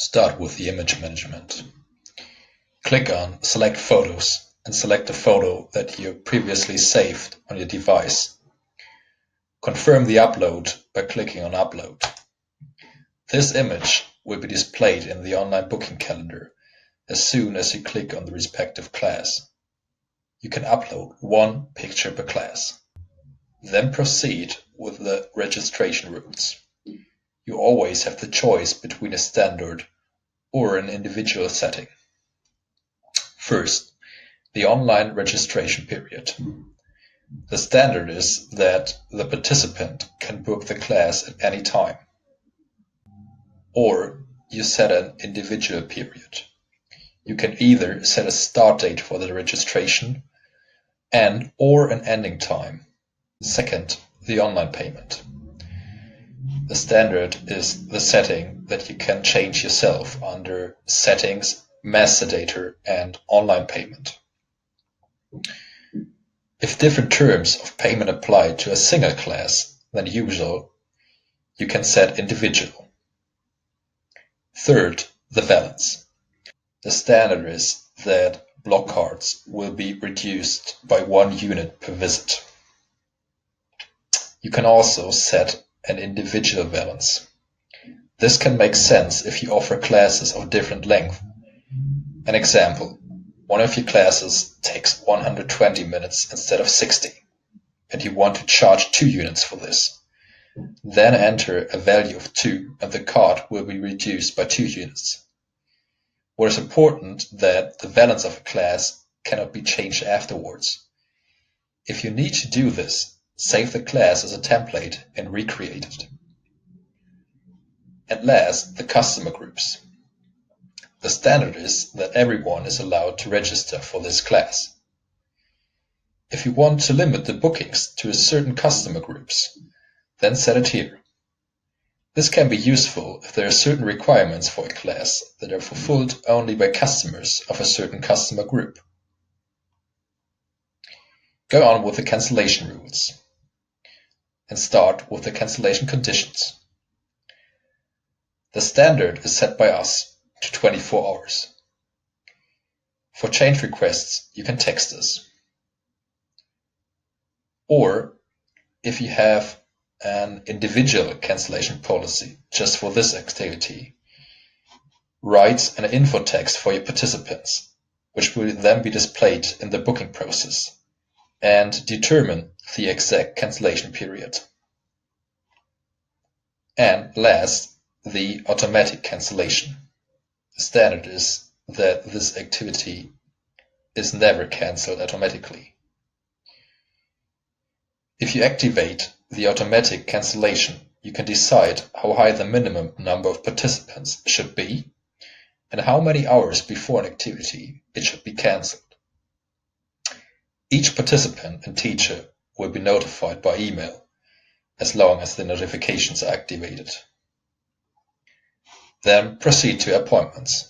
Start with the image management. Click on Select Photos and select the photo that you previously saved on your device. Confirm the upload by clicking on Upload. This image will be displayed in the online booking calendar as soon as you click on the respective class. You can upload one picture per class. Then proceed with the registration rules. You always have the choice between a standard or an individual setting. First, the online registration period. The standard is that the participant can book the class at any time. Or you set an individual period. You can either set a start date for the registration or an ending time. Second, the online payment. The standard is the setting that you can change yourself under Settings, Master Data, and Online Payment. If different terms of payment apply to a single class than usual, you can set Individual. Third, the balance. The standard is that block cards will be reduced by 1 unit per visit. You can also set an individual balance. This can make sense if you offer classes of different length. An example, one of your classes takes 120 minutes instead of 60, and you want to charge 2 units for this. Then enter a value of 2 and the card will be reduced by 2 units. What is important that the balance of a class cannot be changed afterwards. If you need to do this, save the class as a template and recreate it. And last, the customer groups. The standard is that everyone is allowed to register for this class. If you want to limit the bookings to a certain customer groups, then set it here. This can be useful if there are certain requirements for a class that are fulfilled only by customers of a certain customer group. Go on with the cancellation rules and start with the cancellation conditions. The standard is set by us to 24 hours. For change requests, you can text us. Or, if you have an individual cancellation policy just for this activity, write an info text for your participants, which will then be displayed in the booking process, and determine the exact cancellation period. And last, the automatic cancellation. The standard is that this activity is never cancelled automatically. If you activate the automatic cancellation, you can decide how high the minimum number of participants should be and how many hours before an activity it should be cancelled. Each participant and teacher will be notified by email as long as the notifications are activated. Then proceed to appointments.